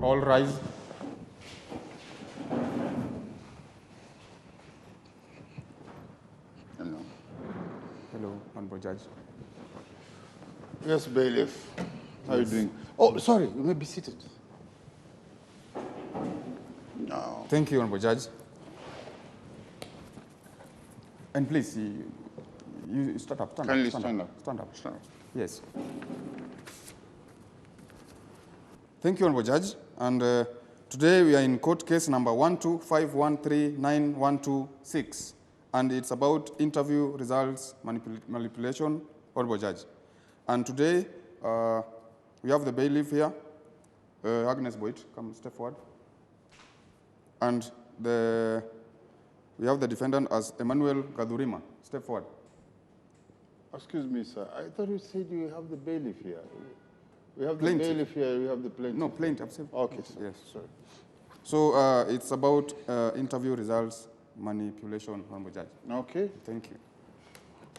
All rise. Hello. Hello, Honorable Judge. Yes, bailiff. How are you doing? Oh, sorry, you may be seated. No. Thank you, Honorable Judge. And please, you stand up. Kindly stand up. Stand up. Stand up. Yes. Thank you, Honorable Judge. And today we are in court case number 125139126, and it's about interview results manipulation, Honorable Judge. And today we have the bailiff here, Agnes, come step forward. And we have the defendant as Emmanuel Gathurima. Step forward. Excuse me, sir. I thought you said you have the bailiff here. We have Plaintiff. the bailiff here, we have the plaintiff. No, plaintiff. Okay, sir. Yes. Sorry. So it's about interview results manipulation, Honorable Judge. Okay. Thank you.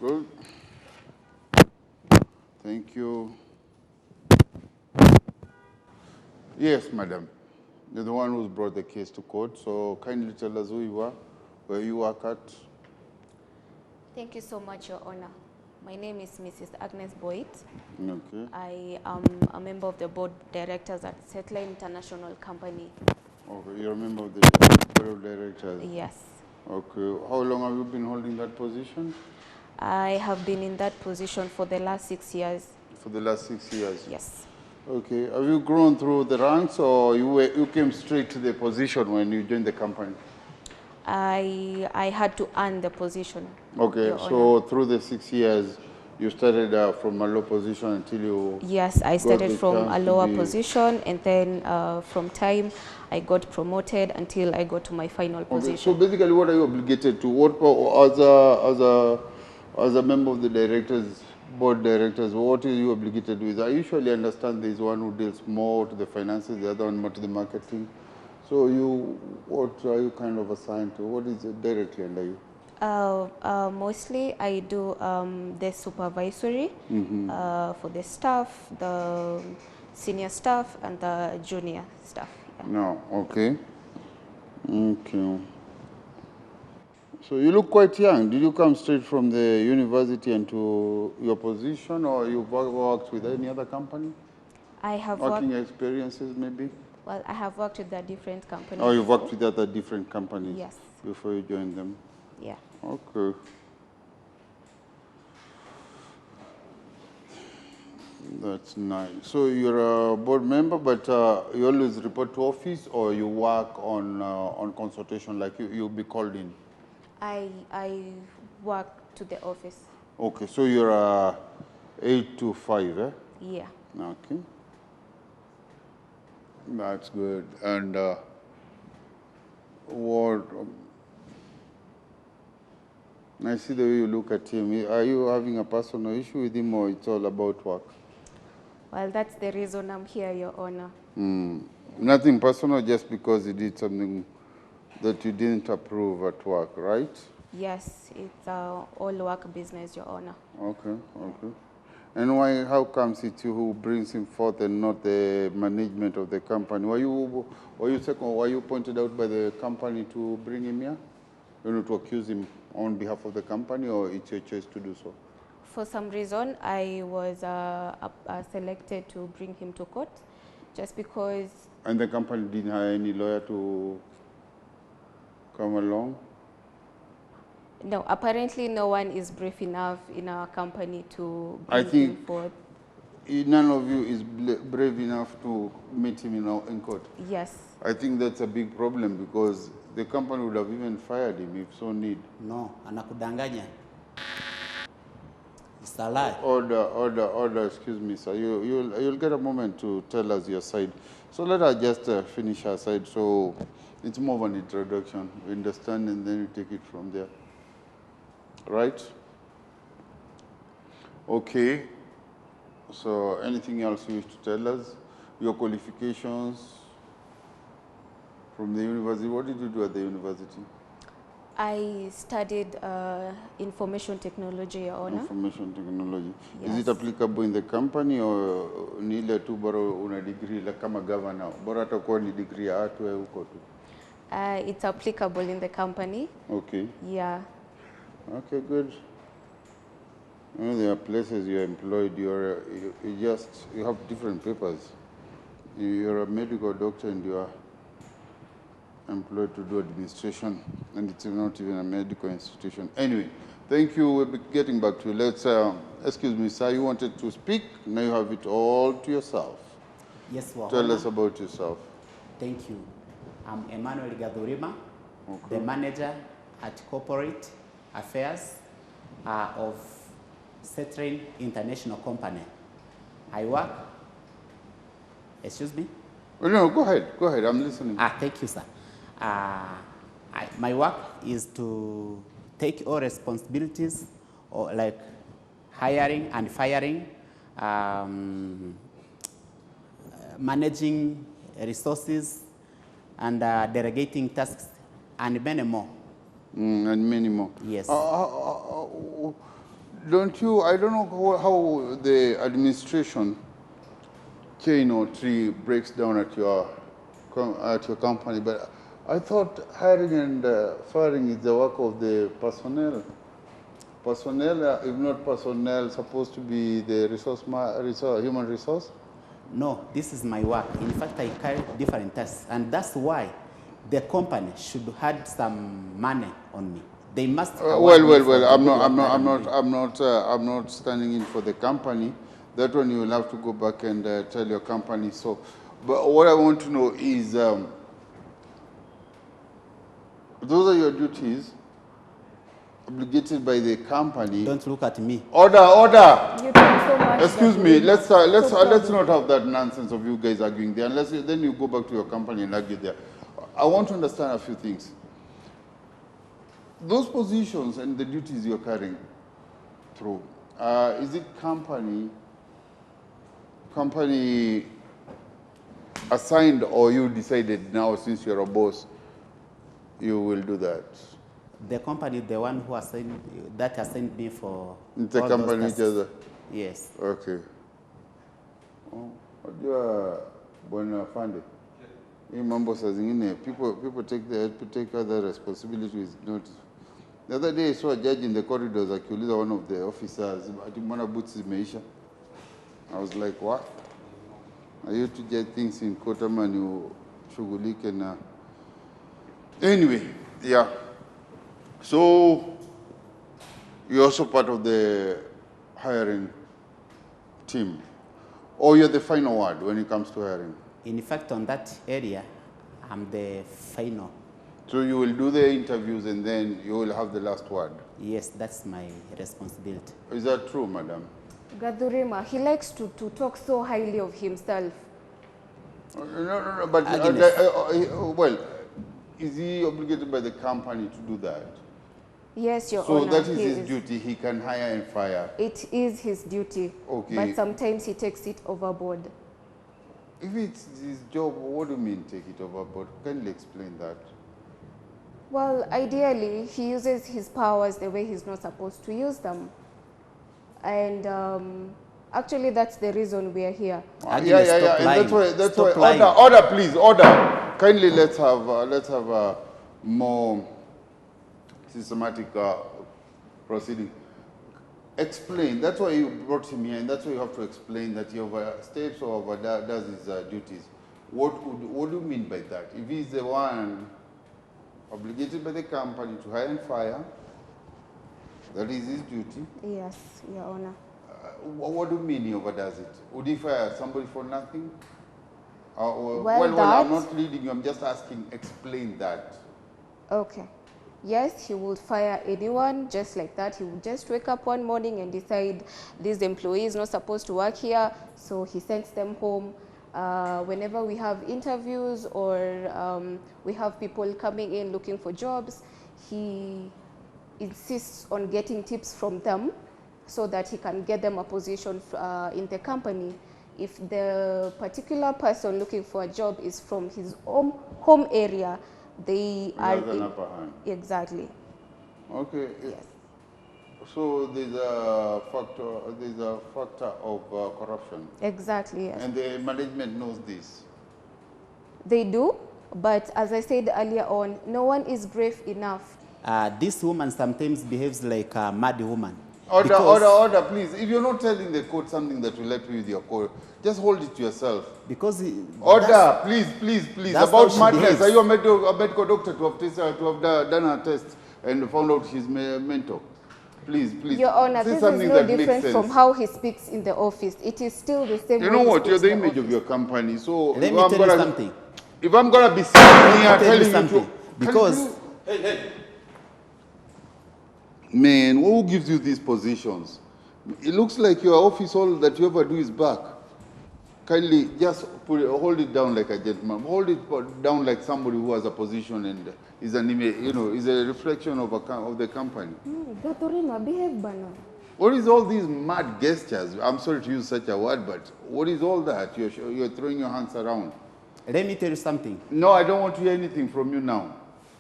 Good. Thank you. Yes, madam. You're the one who's brought the case to court, so kindly tell us who you are, where you work at. Thank you so much, Your Honor. My name is Mrs. Agnes Boyd. Okay. I am a member of the board of directors at Settler International Company. Okay, you're a member of the board of directors? Yes. Okay. How long have you been holding that position? I have been in that position for the last 6 years. For the last 6 years? Yes. Okay. Have you grown through the ranks, or you came straight to the position when you joined the company? I had to earn the position. Okay, Your so Honor. through the 6 years, you started from a low position until you... Yes, I started the from chance a to lower be- position, and then from time I got promoted until I got to my final Okay, position. so basically what are you obligated to? What, as a member of the directors, board directors, what are you obligated with? I usually understand there is one who deals more to the finances, the other one more to the marketing. So what are you kind of assigned to? What is it directly under you? Mostly I do the supervisory for the staff, the senior staff, and the junior staff. Yeah. No, okay. Okay. So you look quite young. Did you come straight from the university into your position, or you've worked with any other company? I have Working worked, experiences maybe? well, I have worked with a different company. Or you've worked before. with other different companies? Yes. Before you joined them? Yeah. Okay. That's nice. So you're a board member, but you always report to office, or you work on consultation, like you'll be called in? I work to the office. Okay, so you're 8 to 5, eh? Yeah. Okay. That's good. And what... I see the way you look at him. Are you having a personal issue with him, or it's all about work? Well, that's the reason I'm here, Your Honor. Nothing personal, just because he did something that you didn't approve at work, right? Yes, it's all work business, Your Honor. Okay, okay. And why? How comes it's you who brings him forth and not the management of the company? Were you pointed out by the company to bring him here? You know, to accuse him on behalf of the company, or it's your choice to do so? For some reason, I was selected to bring him to court, just because... And the company didn't hire any lawyer to come along? No, apparently no one is brave enough in our company to bring him forth. None of you is brave enough to meet him in court? Yes. I think that's a big problem, because the company would have even fired him if so need. No, anakudanganya. It's a lie. Order, excuse me, sir. You'll get a moment to tell us your side. So let us just finish our side, so it's more of an introduction. We understand, and then we take it from there. Right? Okay. So anything else you wish to tell us? Your qualifications from the university. What did you do at the university? I studied information technology, Your Honor. Information technology. Yes. Is it applicable in the company or ni ile tu bora una degree la kama governor? Bora atakuwa ni degree ya atu huko tu. It's applicable in the company. Okay. Yeah. Okay, good. You know, there are places you're employed, you have different papers. You're a medical doctor and you are employed to do administration, and it's not even a medical institution. Anyway, thank you. We'll be getting back to you. Let's, excuse me, sir, you wanted to speak. Now you have it all to yourself. Yes, Your Tell Honor. us about yourself. Thank you. I'm Emmanuel Gathurima, Okay. the manager at Corporate Affairs of Cetrin International Company. I work, excuse me? Oh, no, go ahead, I'm listening. Thank you, sir. My work is to take all responsibilities, or like hiring and firing, managing resources, and delegating tasks, and many more. And many more. Yes. Don't you, I don't know how the administration chain or tree breaks down at your company, but I thought hiring and firing is the work of the personnel. Personnel, if not personnel, supposed to be the human resource? No, this is my work. In fact, I carry different tasks, and that's why the company should have some money on me. They must. Well. I'm not standing in for the company. That one you will have to go back and tell your company. So, but what I want to know is, those are your duties obligated by the company. Don't look at me. Order. You talk so much. Excuse me. Let's problem. not have that nonsense of you guys arguing there. Then you go back to your company and argue there. I want to understand a few things. Those positions and the duties you're carrying through, is it company assigned, or you decided now, since you're a boss, you will do that? The company, the one who assigned me for. It's a all company those each tasks. other. Yes. Okay. Wajua bwana Fande, hii mambo saa zingine people take other responsibilities. Not. The other day I saw a judge in the corridors akiuliza one of the officers, ati mbona boots zimeisha? I was like, what? Are you to judge things in court ama ni ushughulike na? Anyway, yeah. So you're also part of the hiring team, or you're the final word when it comes to hiring? In fact, on that area, I'm the final. So you will do the interviews and then you will have the last word? Yes, that's my responsibility. Is that true, madam? Gathurima, he likes to talk so highly of himself. No, but well, is he obligated by the company to do that? Yes, Your So Honor. that is his duty. He can hire and fire. It is his duty. Okay. But sometimes he takes it overboard. If it's his job, what do you mean take it overboard? Can you explain that? Well, ideally, he uses his powers the way he's not supposed to use them. And actually, that's the reason we are here. Agnes, stop And lying. that's Stop why. lying. Order, please, order. Kindly, let's have a more systematic proceeding. Explain. That's why you brought him here, and that's why you have to explain that he oversteps or overdoes his duties. What do you mean by that? If he's the one obligated by the company to hire and fire, that is his duty. Yes, Your Honor. What do you mean he overdoes it? Would he fire somebody for nothing? Well, I'm not leading you. I'm just asking. Explain that. Okay. Yes, he would fire anyone just like that. He would just wake up one morning and decide this employee is not supposed to work here, so he sends them home. Whenever we have interviews or we have people coming in looking for jobs, he insists on getting tips from them so that he can get them a position in the company. If the particular person looking for a job is from his home area, they are an upper hand. Exactly. Okay. Yes. So there's a factor of corruption. Exactly, yes. And the management knows this. They do, but as I said earlier on, no one is brave enough. This woman sometimes behaves like a mad woman. Order, please. If you're not telling the court something that will help you with your court, just hold it to yourself. Because Order, please. That's About how she madness, behaves. are you a medical doctor to have done a test and found out she's mental? Please. Your Honor, Say this is something no that makes different sense. from how he speaks in the office. It is still the same You way know he what? You're speaks the in image of your company. So Let me tell you something. If I'm gonna be sitting here Let me tell telling you you something. to, Because hey. Man, who gives you these positions? It looks like your office, all that you ever do is back. Kindly just hold it down like a gentleman. Hold it down like somebody who has a position and is an image, is a reflection of the company. Gathurima, behave bana. What is all these mad gestures? I'm sorry to use such a word, but what is all that? You're throwing your hands around. let me tell you something. No, I don't want to hear anything from you now.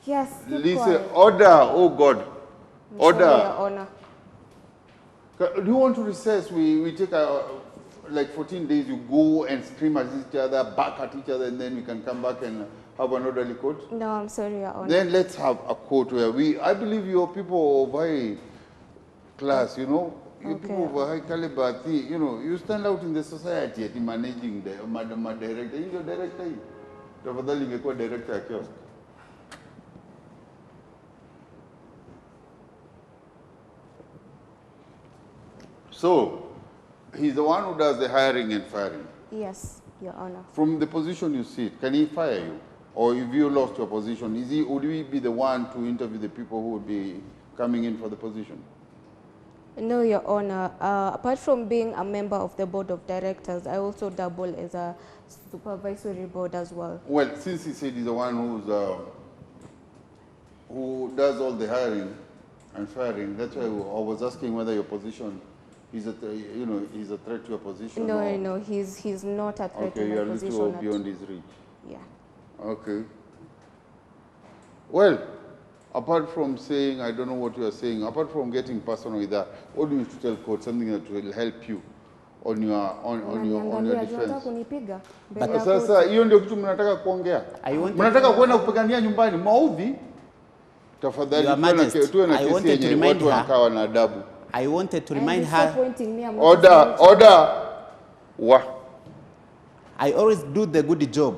Yes, keep Listen, quiet. order, oh God. I'm sorry, Your Order. Honor. Do you want to recess? We take like 14 days, you go and scream at each other, back at each other, and then we can come back and have an orderly court? No, I'm sorry, Your Honor. Then let's have a court where I believe you're people of high class, You Okay. people of a high caliber, you stand out in the society at managing the madam director. You're director. Tafadhali ingekuwa director ya kiosk. So, he's the one who does the hiring and firing. Yes, Your Honor. From the position you sit, can he fire you? Or if you lost your position, would he be the one to interview the people who would be coming in for the position? No, Your Honor. Apart from being a member of the board of directors, I also double as a supervisory board as well. Well, since he said he's the one who does all the hiring and firing, that's why I was asking whether your position is he's a threat to your position. No, he's not a threat to Okay, my you're a position. little beyond his reach. Yeah. Okay. Well, apart from saying, I don't know what you are saying, apart from getting personal with that, what do you need to tell court? Something that will help you on your defense. Kunipiga But mbele ya Sasa koti. hiyo ndio kitu mnataka kuongea. Mnataka kwenda kupigania nyumbani maudhi? Tafadhali Your Majesty, tuwe na I kesi wanted to yenye remind watu her- wanakaa na adabu. I wanted to And remind he's so her, pointing me, I'm not listening to him. Order. I always do the good job.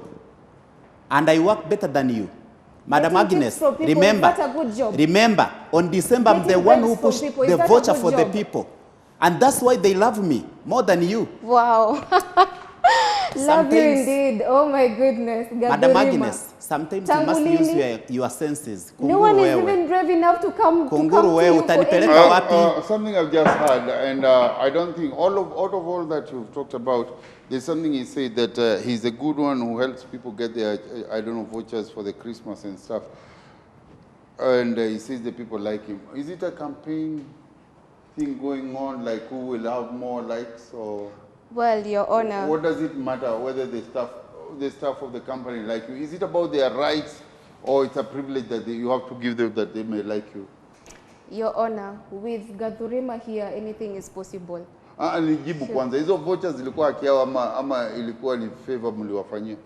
And I work better than you. Madam Getting Agnes, tips from people, remember, is that a good job? remember, on December, I'm the Getting one who bribes from pushed people, is the that a voucher good for the job? people. And that's why they love me more than you. Wow. Love you Sometimes- indeed. Oh my goodness. Madam Gathurima. Agnes, sometimes you must Tangu use lini? your senses. No one is wewe. even brave enough to come Kunguru to wewe, you for utanipeleka anything. wapi? Something I've just heard, and I don't think out of all that you've talked about, there's something he said that he's a good one who helps people get their, vouchers for the Christmas and stuff. And he says the people like him. Is it a campaign thing going on, like who will have more likes, or Well, Your Honor. what does it matter whether the staff of the company like you? Is it about their rights, or it's a privilege that you have to give them that they may like you? Your Honor, with Gathurima here, anything is possible. Nijibu kwanza, hizo vouchers zilikuwa kiao ama ilikuwa ni favor mliwafanyia?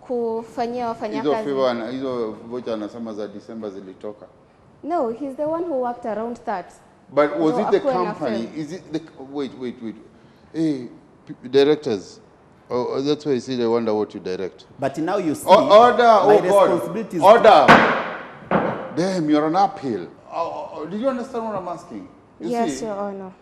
Kufanyia Hizo wafanyakazi. favor, hizo voucher anasema za December zilitoka. No, he's the one who worked around that. But was No, it the hakuwa na company? fail. Is it the wait? Hey, directors. Oh, that's why I said I wonder what you direct. But now you see, Order, my oh God. responsibility is Order. Damn, you're an uphill. Did you understand what I'm asking? You Yes, see, Your Honor.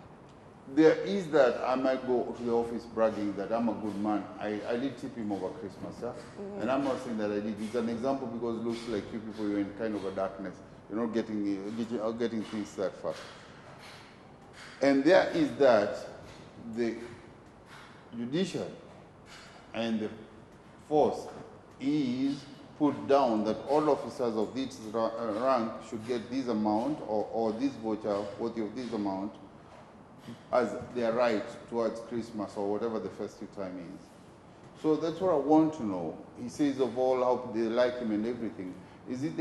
there is that I might go to the office bragging that I'm a good man. I did tip him over Christmas, yeah? And I'm not saying that I did. It's an example because it looks like you people, you're in kind of a darkness. You're not getting things that fast. And there is that the judiciary and the force is put down that all officers of this rank should get this amount or this voucher worthy of this amount as their right towards Christmas or whatever the festive time is. So that's what I want to know. He says of all how they like him and everything. is it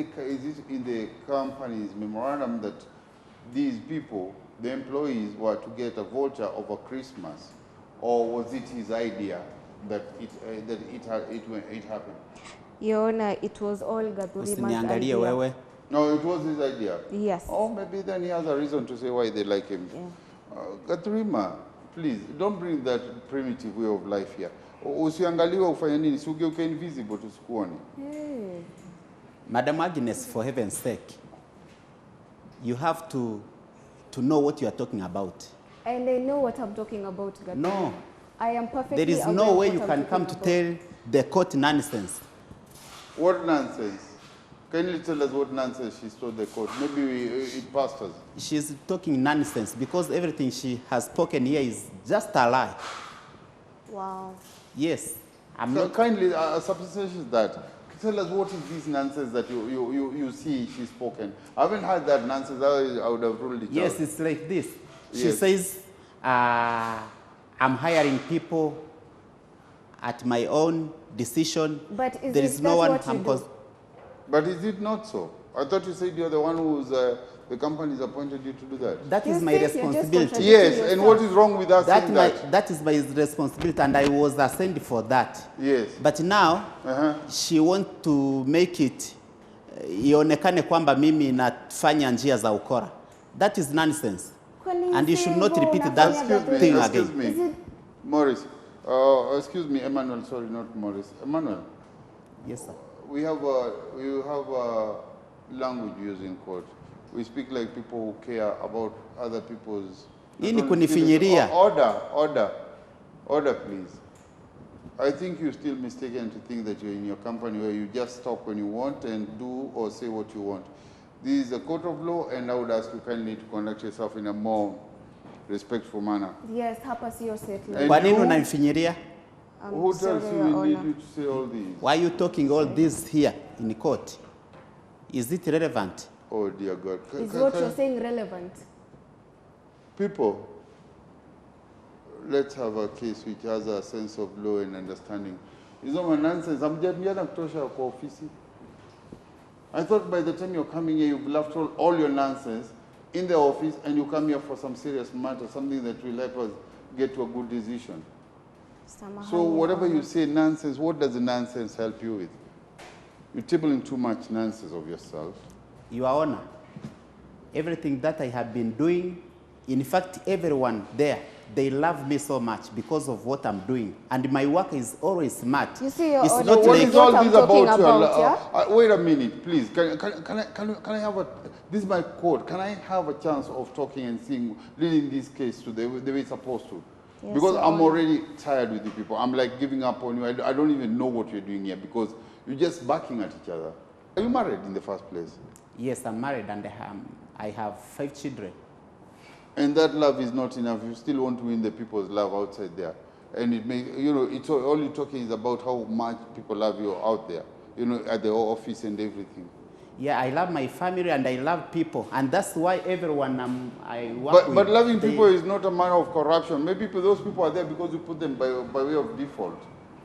in the company's memorandum that these people, the employees, were to get a voucher over Christmas, or was it his idea that it happened? Your Honor, it was all Gathurima's Usiniangalie idea. wewe. No, it was his idea. Yes. Oh, maybe then he has a reason to say why they like him. Yeah. Gathurima, please don't bring that primitive way of life here. Usiangaliwe ufanye nini, usigeuke invisible tusikuone. Hey. Madam Agnes, for heaven's sake, you have to know what you are talking about. And I know what I'm talking about, Gathurima. No. I am perfectly There is aware no of way what you I'm can come talking to about. tell the court nonsense. What nonsense? Can you tell us what nonsense she told the court? Maybe it passed us. She's talking nonsense because everything she has spoken here is just a lie. Wow. Yes. I'm not. Kindly, substantiate that. Tell us what is this nonsense that you see she's spoken. I haven't heard that nonsense. I would have ruled it Yes, out. it's like this. She Yes. says, I'm hiring people at my own decision. But is there it is no that one what you do? But is it not so? I thought you said you're the one who's, the company's appointed you to do that. That is You my think you're just responsibility. contradicting Yes, and yourself. what is wrong with us saying that? That is my responsibility, and I was assigned for that. Yes. But now she wants to make it ionekane kwamba mimi nafanya njia za ukora. That is nonsense. And you should not repeat that thing Excuse again. me, Is it- Morris. Excuse me, Emmanuel. Sorry, not Morris. Emmanuel. Yes, sir. We have a language used in court. We speak like people who care about other people's. Hii ni kunifinyiria. Order, please. I think you're still mistaken to think that you're in your company where you just talk when you want and do or say what you want. This is a court of law, and I would ask you kindly to conduct yourself in a more respectful manner. Yes, hapa sio settlement. And Kwa nini you- unanifinyiria? Who tells sorry, you Your we need Honor. you to say all these? Why are you talking all this here in court? Is it relevant? Oh dear God. Is what you're saying relevant? People, let's have a case which has a sense of law and understanding. It's not nonsense. Hamjamjana kutosha kwa ofisi. I thought by the time you're coming here, you've left all your nonsense in the office and you come here for some serious matter, something that will help us get to a good decision. Samahani, So Your whatever you Honor. say nonsense, what does the nonsense help you with? You're tabling too much nonsense of yourself. Your Honor, everything that I have been doing, in fact, everyone there, they love me so much because of what I'm doing. And my work is always smart. You see, Your it's Honor, not What What like, is all I'm this talking about? about, Wait a minute, please. Can I have a? This is my court. Can I have a chance of talking and seeing, leading this case to the way it's supposed to? Yes, Because Your I'm Honor. already tired with you people. I'm like giving up on you. I don't even know what you're doing here because you're just barking at each other. Are you married in the first place? yes, I'm married and I have 5 children. And that love is not enough. You still want to win the people's love outside there. And it may, it's all you're talking is about how much people love you out there, at the office and everything. Yeah, I love my family and I love people. And that's why everyone I work with. But loving they- people is not a matter of corruption. Maybe those people are there because you put them by way of default.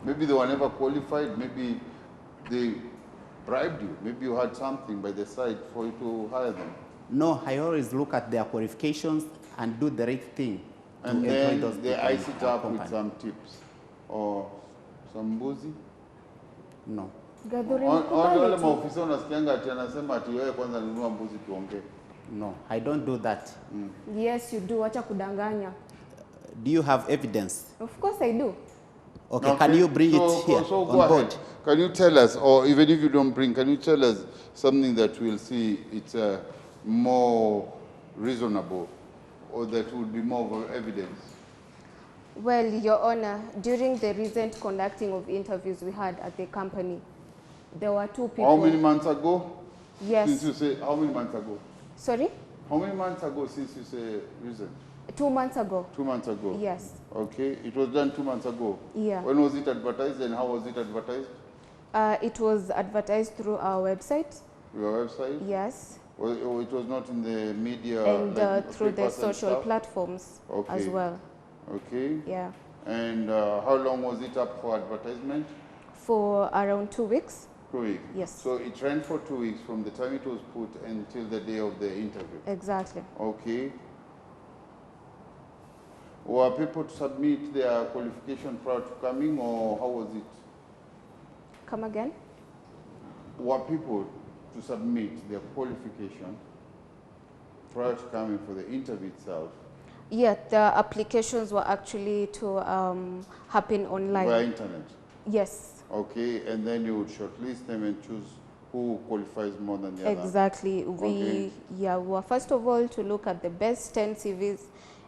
Maybe they were never qualified. Maybe they bribed you. Maybe you had something by the side for you to hire them. No, I always look at their qualifications and do the right thing. to And employ then those they people ice in it our up with company. some tips or some boozy. No. Gathurima, Wale kubali tu. maofisa unasikianga ati anasema ati wewe kwanza nunua mbuzi tuongee. No, I don't do that. Yes, you do. Acha kudanganya. Do you have evidence? Of course I do. Okay, can you bring it here So on go board? ahead. Can you tell us, or even if you don't bring, can you tell us something that we'll see it's more reasonable or that would be more of evidence? Well, Your Honor, during the recent conducting of interviews we had at the company, there were 2 people. How many months ago? Yes. Since you say, how many months ago? Sorry? How many months ago since you say recent? 2 months ago. 2 months ago? Yes. Okay, it was done 2 months ago? Yeah. When was it advertised and how was it advertised? It was advertised through our website. Your website? Yes. Or it was not in the media? And like through the papers and social stuff? platforms as Okay. well. Okay. Yeah. And how long was it up for advertisement? For around 2 weeks. 2 weeks. Yes. So it ran for 2 weeks from the time it was put until the day of the interview. Exactly. Okay. Were people to submit their qualification prior to coming, or how was it? Come again? Were people to submit their qualification prior to coming for the interview itself? Yeah, the applications were actually to happen online. Via internet? Yes. Okay, and then you would shortlist them and choose who qualifies more than the other? Exactly. Okay. We were first of all to look at the best 10 CVs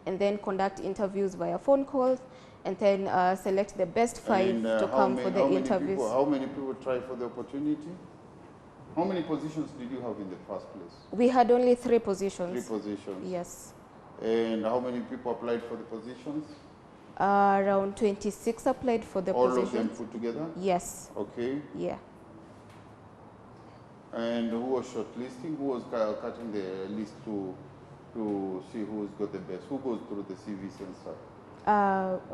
and then conduct interviews via phone calls and then select the best 5 And, to come for the interviews. How many people tried for the opportunity? How many positions did you have in the first place? We had only 3 positions. 3 positions. Yes. And how many people applied for the positions? Around 26 applied for the All positions. of them put together? Yes. Okay. Yeah. And who was shortlisting? Who was cutting the list to see who's got the best? Who goes through the CVs and stuff?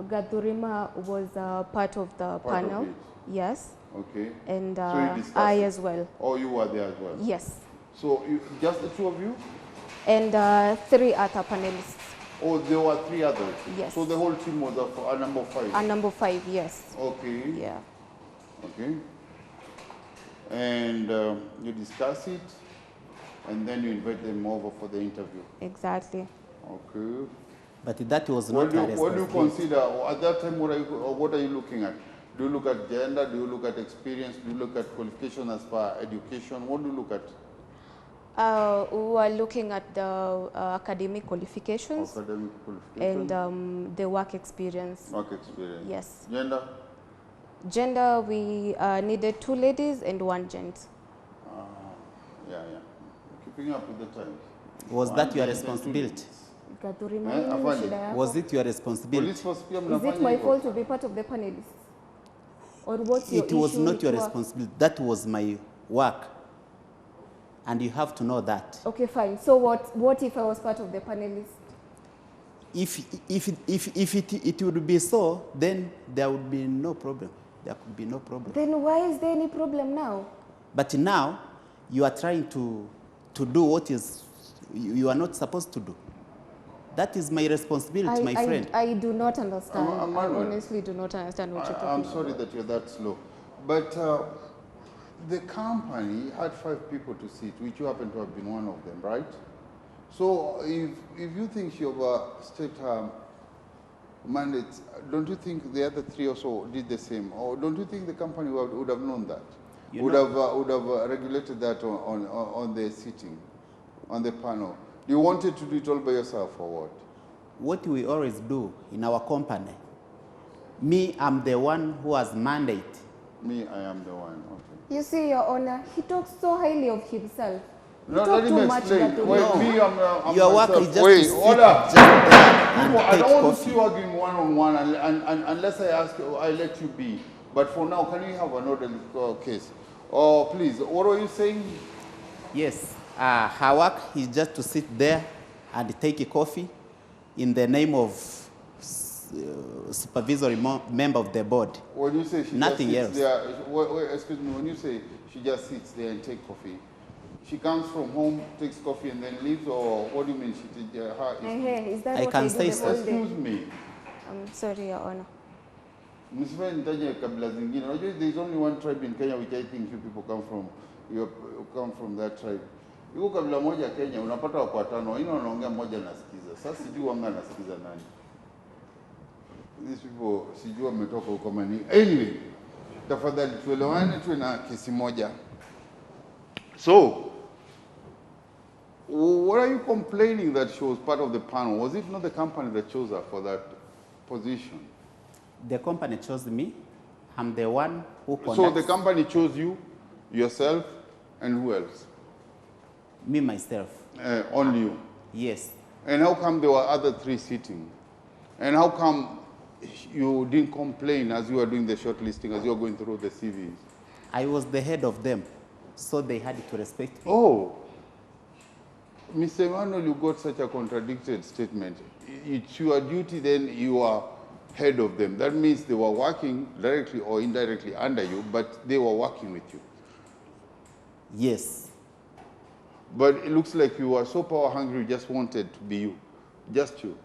Gathurima was part of the Part of panel. it. Yes. Okay. And So you discussed I it? as well. Oh, you were there as well? Yes. So just the 2 of you? And 3 other panelists. Oh, there were 3 others? Yes. So the whole team was a number 5? Number 5, yes. Okay. Yeah. Okay. And you discuss it, and then you invite them over for the interview. Exactly. Okay. But that was What not do a you responsibility. consider, at that time, what are you looking at? Do you look at gender? Do you look at experience? Do you look at qualification as far as education? What do you look at? We were looking at the academic qualifications Academic qualification? and the work experience. Work experience? Yes. Gender? Gender, we needed 2 ladies and 1 gent. Yeah. Keeping up with the times. Was One that your gent and 2 responsibility? ladies. Gathurima, Eh, nini afanye. shida yako? Was it your responsibility? Police force pia Is mnafanya it my hivyo? fault to be part of the panelists? Or what's your It was issue not your with work? responsibility. That was my work. And you have to know that. Okay, fine. So what if I was part of the panelists? If it would be so, then there would be no problem. There could be no problem. Then why is there any problem now? But now, you are trying to do what is you are not supposed to do. That is my responsibility, my friend. I do not understand. I Manuel, honestly do not understand what you're talking I'm about. sorry that you're that slow. But the company had 5 people to sit, which you happen to have been one of them, right? So if you think she overstepped her mandate, don't you think the other 3 also did the same? Or don't you think the company would have known that? Would have regulated that on the sitting, on the panel? You wanted to do it all by yourself or what? What we always do in our company, me, I'm the one who has mandate. Me, I am the one, okay. You see, Your Honor, he talks so highly of himself. You No, talk let him too much, explain. Gathurima. Wait, No. me, I'm Your work myself. is just Wait, to sit order. just there and I take don't want to coffee. see you arguing one-on-one unless I ask you, I let you be. But for now, can we have an orderly case? Oh, please, what were you saying? Yes, her work is just to sit there and take a coffee in the name of supervisory member of the board. When you say she Nothing just sits else. there, excuse me, when you say she just sits there and takes coffee, she comes from home, takes coffee and then leaves, or what do you mean she did her? Hey, is that I what can I say do the so. whole day? Excuse me. I'm sorry, Your Honor. Msifanye nitaje kabila zingine. Unajua there is only one tribe in Kenya which I think you people come from. You come from that tribe. Yuko kabila moja Kenya unapata wako 5, wengine wanaongea mmoja nasikiza. Sasa sijui wanga nasikiza nani. These people sijui wametoka huko mani. Anyway, tafadhali tuelewane tuwe na kesi moja. So, what are you complaining that she was part of the panel? Was it not the company that chose her for that position? The company chose me. I'm the one who conducts. So the company chose you, yourself, and who else? Me, myself. Only you. Yes. And how come there were other 3 sitting? And how come you didn't complain as you were doing the shortlisting, as you were going through the CVs? I was the head of them, so they had to respect me. Oh, Mr. Emmanuel, you got such a contradicted statement. It's your duty then, you are head of them. That means they were working directly or indirectly under you, but they were working with you. Yes. But it looks like you are so power hungry, you just wanted to be you. Just you.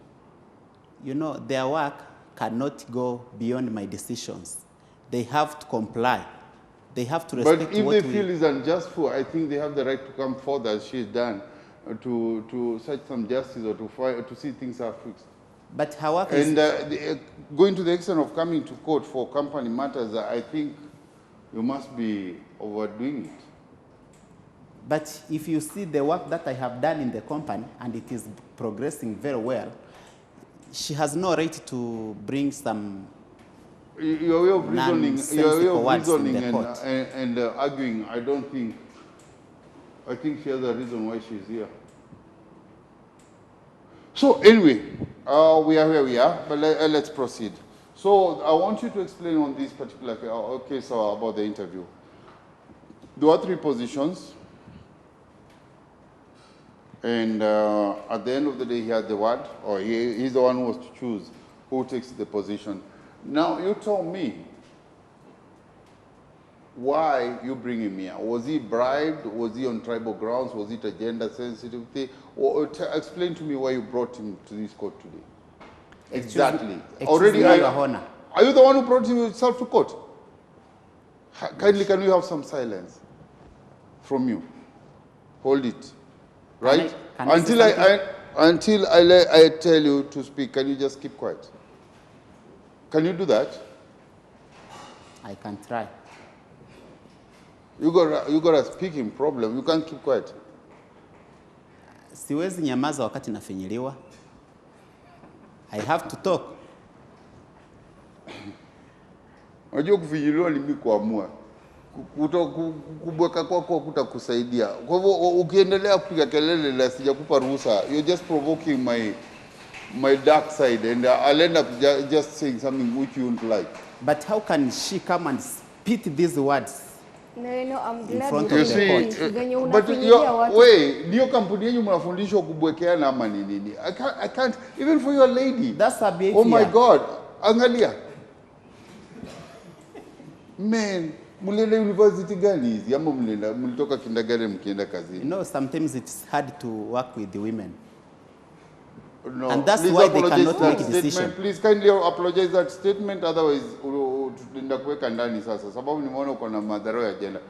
You know, their work cannot go beyond my decisions. They have to comply. They have to respect But if what they feel is unjust for, I think they have the right to come forward as she's done to search some justice or to see things are fixed. But her work is... And going to the extent of coming to court for company matters, I think you must be overdoing it. But if you see the work that I have done in the company and it is progressing very well, she has no right to bring some Your way of reasoning, and arguing, I think she has a reason why she's here. So anyway, we are where we are, but let's proceed. So I want you to explain on this particular case about the interview. There were 3 positions, and at the end of the day, he had the word, or he's the one who was to choose who takes the position. Now, you told me why you bring him here. Was he bribed? Was he on tribal grounds? Was it a gender sensitivity? Or explain to me why you brought him to this court today. Exactly. Already, are you the one who brought him yourself to court? Kindly, can we have some silence from you? Hold it. Right? Until I tell you to speak, can you just keep quiet? Can you do that? I can try. You got a speaking problem. You can't keep quiet. Siwezi nyamaza wakati nafinyiliwa. I have to talk. Unajua kufinyiliwa ni mimi kuamua. Kubweka kwako kutakusaidia. Kwa hivyo ukiendelea kupiga kelele la sijakupa ruhusa, you're just provoking my dark side, and I'll end up just saying something which you won't like. But how can she come and spit these words? No, I'm glad you see, but niyo kampuni yenu mnafundishwa kubwekeana ama nini? I can't, even for your lady. That's a behavior. Oh my God, angalia. Man, mulenda university gani hizi? Ama mulitoka kindergarten mkienda kazini? You know, sometimes it's hard to work with the women. No, and that's why they cannot make a decision. Please kindly apologize that statement, otherwise tutaenda kuweka ndani sasa sababu nimeona uko na madhara ya gender.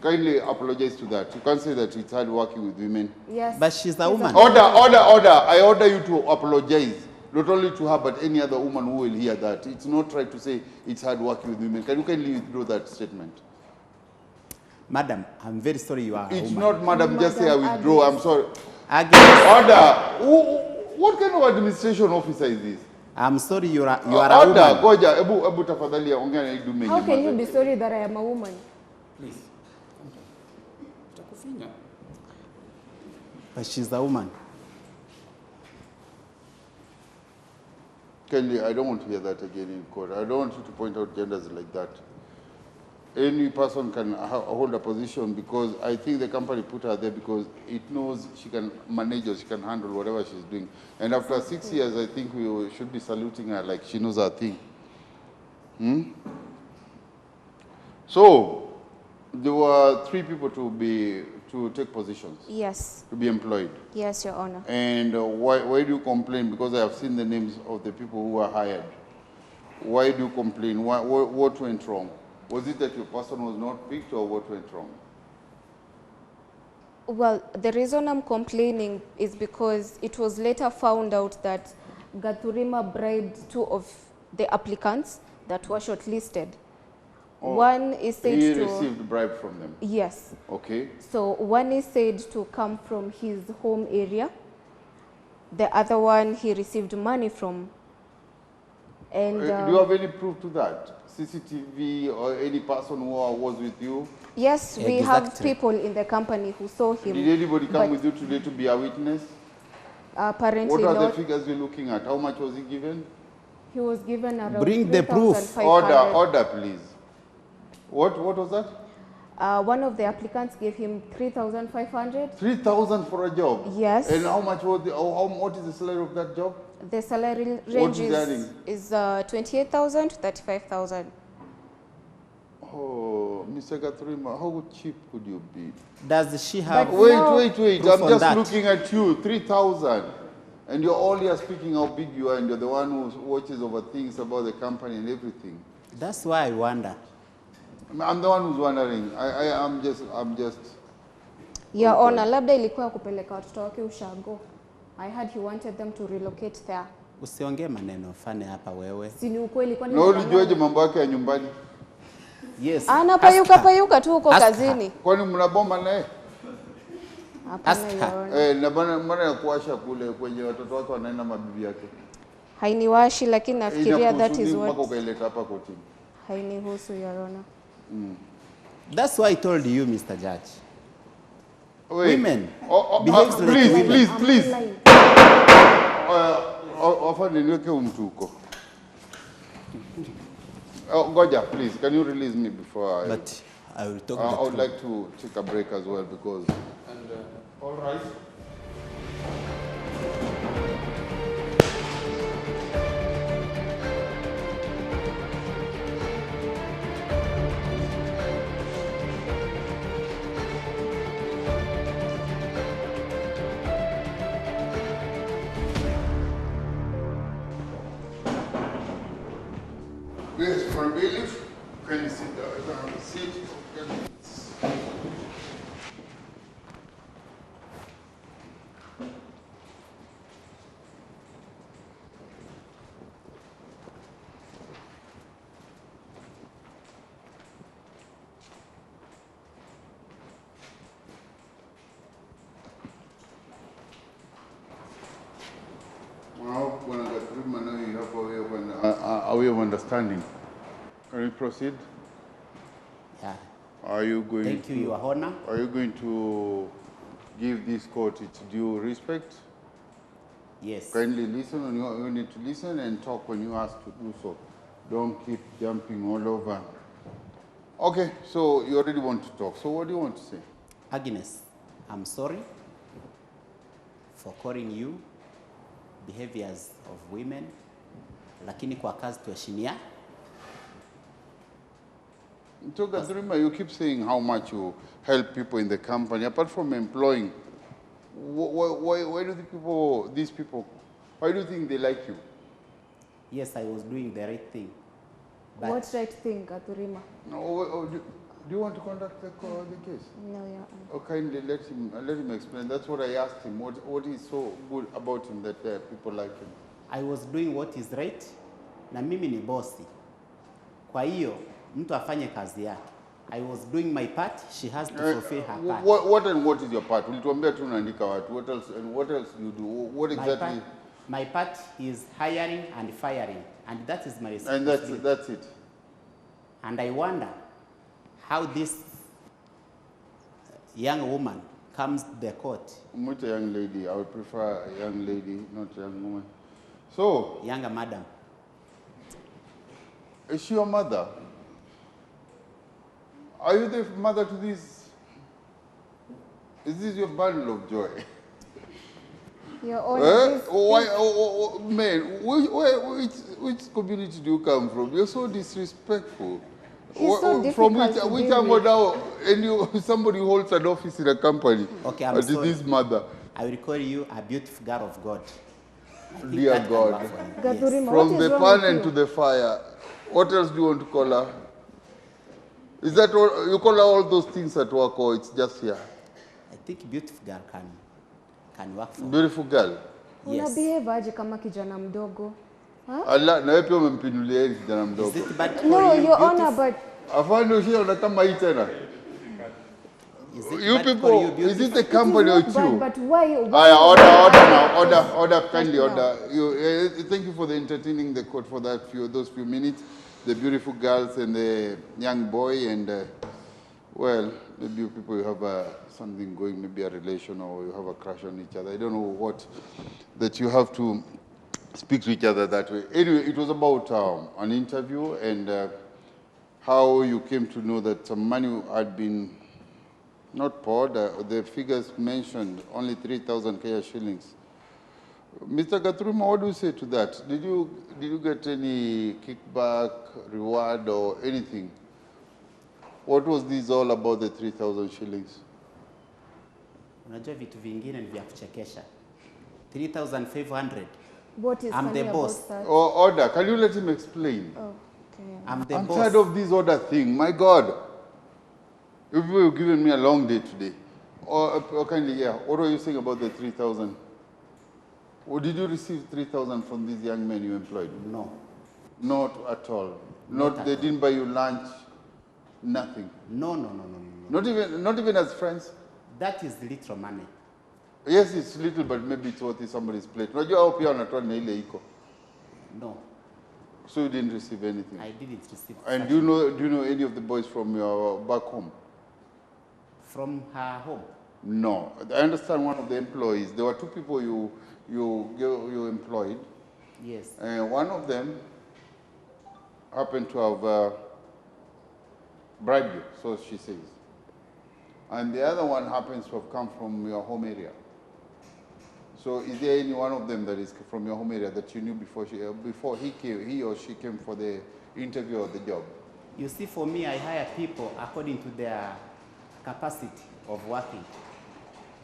Kindly apologize to that. You can't say that it's hard working with women. Yes. But she's a woman. Order. I order you to apologize. Not only to her, but any other woman who will hear that. It's not right to say it's hard working with women. Can you kindly withdraw that statement? Madam, I'm very sorry you are a woman. It's not, madam, just say I withdraw. Agnes. I'm sorry. Agnes. Order. What kind of administration officer is this? I'm sorry you are a woman. Order. Goja, Ebu tafadhali ongea na idu mengi. How can you be sorry that I am a woman? Please. Utakufinya. But she's a woman. Kelly, I don't want to hear that again in court. I don't want you to point out genders like that. Any person can hold a position because I think the company put her there because it knows she can manage or she can handle whatever she's doing. And after 6 years, I think we should be saluting her like she knows her thing. So, there were 3 people to take positions. Yes. To be employed. Yes, Your Honor. And why do you complain? Because I have seen the names of the people who were hired. Why do you complain? What went wrong? Was it that your person was not picked or what went wrong? Well, the reason I'm complaining is because it was later found out that Gathurima bribed 2 of the applicants that were shortlisted. Oh, one is said he to... received bribe from them? Yes. Okay. So one is said to come from his home area. The other one he received money from. And do you have any proof to that? CCTV or any person who was with you? Yes, we have people in the company who saw him. Did anybody come with you today to be a witness? Apparently not. What are not. the figures you're looking at? How much was he given? He was given around Bring the proof. Order, please. What was that? One of the applicants gave him 3,500. 3,000 for a job? Yes. And how much was what is the salary of that job? The salary range is 28,000 to 35,000. Oh, Mr. Gathurima, how cheap could you be? Does she have... Wait. proof I'm on just that? looking at you, 3,000. And you're all here speaking how big you are, and you're the one who watches over things about the company and everything. That's why I wonder. I'm the one who's wondering. I'm just... Your Honor, labda ilikuwa kupeleka watoto wake ushago. I heard he wanted them to relocate there. Usiongee maneno fane hapa wewe. Si ni ukweli kwani? Na ulijuaje mambo yake ya nyumbani? Yes. Anapayuka tu huko kazini. Kwani mnabomba naye? Hapana, Your Honor. Na bana ya kuwasha kule kwenye watoto wake wanaenda mabibi yake. Hainiwashi, lakini nafikiria that is what. Mpaka ukaileta hapa kotini. Hainihusu, Your Honor. That's why I told you, Mr. Judge. Wait. Women. Behaves like women. Please. Offer niweke mtu huko. Goja, please, can you release me before I... But I will talk I would like to take a break as well because... And all right. Yes, for bailiff, can you sit down? Have a seat. Well, when I got through, now you have a way of understanding. Can we proceed? Yeah. Are you going Thank you, Your Honor. Are you going to give this court its due respect? Yes. Kindly listen when you need to listen and talk when you ask to do so. Don't keep jumping all over. Okay, so you already want to talk. So what do you want to say? Agnes, I'm sorry for calling you behaviors of women, lakini kwa kazi tuheshimia. So Gathurima, you keep saying how much you help people in the company. Apart from employing, why do these people, why do you think they like you? Yes, I was doing the right thing. But What right thing, Gathurima? No, do you want to conduct the case? No, Your Honor. Oh, kindly let him explain. That's what I asked him. What is so good about him that people like him? I was doing what is right, na mimi ni bossi. Kwa hiyo, mtu afanye kazi yake. I was doing my part, she has to fulfill her part. What is your part? Ulituambia tu unaandika watu. What else do you do? What exactly? My part is hiring and firing, and that is my And responsibility. that's it. And I wonder how this young woman comes to the court. Much a young lady. I would prefer a young lady, not a young woman. So, Younger madam. is she your mother? Are you the mother to this? Is this your bundle of joy? Your Honor, Man, which community do you come from? You're so disrespectful. He's so From difficult to which deal angle with. now? And somebody holds an office in a company. Okay, I'm But sorry. this mother, I will call you a beautiful girl of God. I think dear that can God. work for you. Gathurima, From what the is wrong pan with and to you? the fire, what else do you want to call her? Is that all, you call her all those things at work, or it's just here? I think beautiful girl can work for you. Beautiful girl. Una Yes. behave aje kama kijana mdogo? Allah, na wewe pia umempinulia hili kijana mdogo. Is it bad for No, you, Your Honor, beautiful? but Afande ushiona kama hii tena. Is it You bad for people, you, is beautiful? it the company or it is not you? bad, but why? Order now, order, kindly now. order. Thank you for entertaining the court for those few minutes. The beautiful girls and the young boy and, well, maybe you people have something going, maybe a relation or you have a crush on each other. I don't know what, that you have to speak to each other that way. Anyway, it was about an interview and how you came to know that some money had been not poured, the figures mentioned, only 3,000 Kenya shillings. Mr. Gathurima, what do you say to that? Did you get any kickback, reward, or anything? What was this all about the 3,000 shillings? Unajua vitu vingine ni vya kuchekesha. 3,500. What is I'm funny the boss. about that? Oh, order. Can you let him explain? Oh, okay. I'm the I'm boss. tired of this order thing. My God. If you have given me a long day today. Or kindly, yeah. What are you saying about the 3,000? Or did you receive 3,000 from these young men you employed? No. Not at all. Not They at all. didn't buy you lunch. Nothing. No. Not even as friends. That is little money. Yes, it's little, but maybe it's worth somebody's plate. Unajua hao pia wanatoa na ile iko. No. So you didn't receive anything. I didn't receive. And such do you know any of the boys from your back home? from her home? No. I understand one of the employees. There were two people you employed. Yes. And one of them happened to have bribed you, so she says. And the other one happens to have come from your home area. So is there any one of them that is from your home area that you knew before he or she came for the interview or the job? You see, for me, I hire people according to their capacity of working.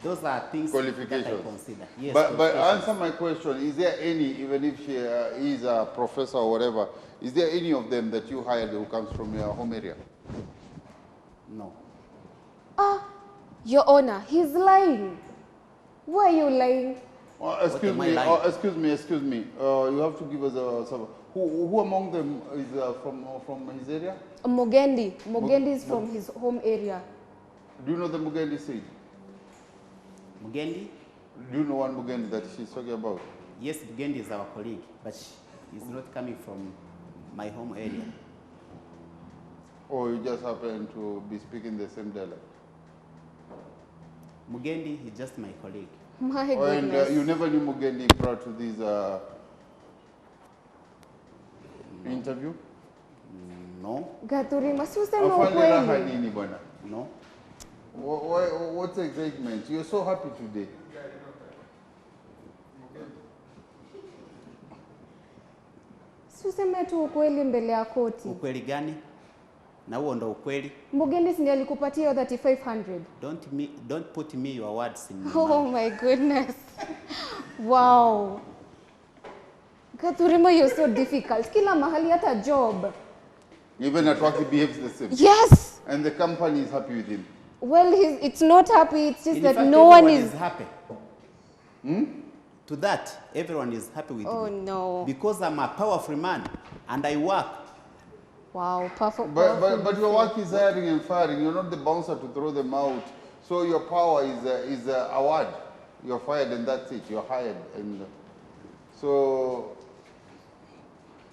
Those are things that I consider. Yes, but answer my question. Is there any, even if she is a professor or whatever, is there any of them that you hired who comes from your home area? No. Your Honor, he's lying. Why are you lying? Excuse me. You have to give us some. Who among them is from his area? Mugendi. Mugendi is from his home area. Do you know the Mugendi seed? Mugendi? Do you know one Mugendi that she's talking about? Yes, Mugendi is our colleague, but he's not coming from my home area. Or you just happen to be speaking the same dialect? Mugendi is just my colleague. My And goodness. you never knew Mugendi prior to this interview? No. Gathurima, si useme Afande raha ukweli. nini bwana? No. What's the excitement? You're so happy today. Si useme tu ukweli mbele ya koti. Ukweli gani? Na huo ndo ukweli. Mugendi si ndiye alikupatia hiyo 3500. Don't put me your words in my Oh mouth. my goodness. Wow. Gathurima, you're so difficult. Kila mahali hata job. Even at work he behaves the same. Yes. And the company is happy with him. Well, it's not happy. It's just In that fact, no one everyone is. happy. To that, everyone is happy with Oh me. no. Because I'm a powerful man and I work. Wow. Perfect. But your work is hiring and firing. You're not the bouncer to throw them out. So your power is a word. You're fired and that's it. You're hired. And so,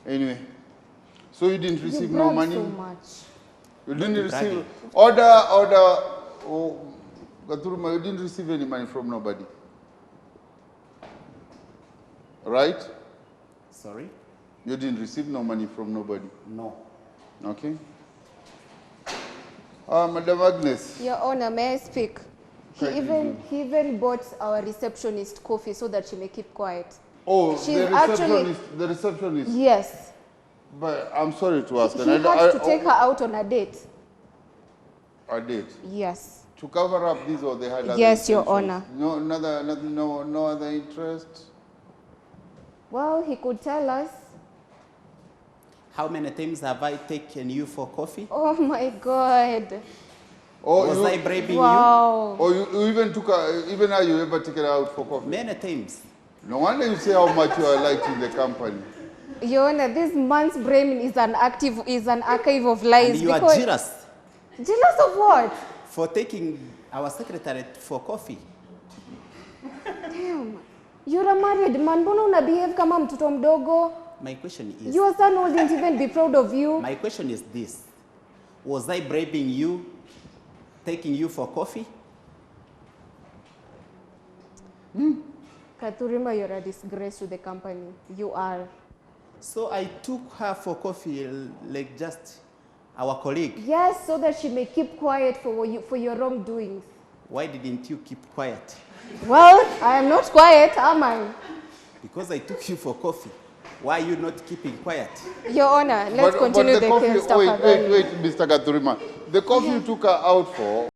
anyway. So you didn't receive no money? So much. You didn't receive... bragging. Order. Oh, Gathurima, you didn't receive any money from nobody. Right? Sorry? You didn't receive no money from nobody. No. Okay. Madam Agnes. Your Honor, may I speak? He Kindly even bought our receptionist coffee so that she may keep quiet. Oh, She's the receptionist. Yes. But I'm sorry to ask. He had to take her out on a date. A date? Yes. To cover up this, or they had other Yes, Your intentions? Honor. No other interest? Well, he could tell us. How many times have I taken you for coffee? Oh my God. Or Was I bribing Wow. Or you even took even now you ever taken her out for you? coffee? Many times. No wonder you say how much you are liked in the company. Your Honor, this man's brain is an archive of lies. And you are because- jealous Jealous of what? for taking our secretary for coffee. Damn. You're a married man. Mbona una behave kama mtoto mdogo? My question is, Your son wouldn't even be proud of you. my question is this. Was I bribing you, taking you for coffee? Gathurima, you're a disgrace to the company. You are. So I took her for coffee like just our colleague. Yes, so that she may keep quiet for your wrongdoings. Why didn't you keep quiet? Well, I am not quiet, am I? Because I took you for coffee. Why are you not keeping quiet? Your Honor, let's continue the case. Wait, Mr. Gathurima. The coffee you took her out for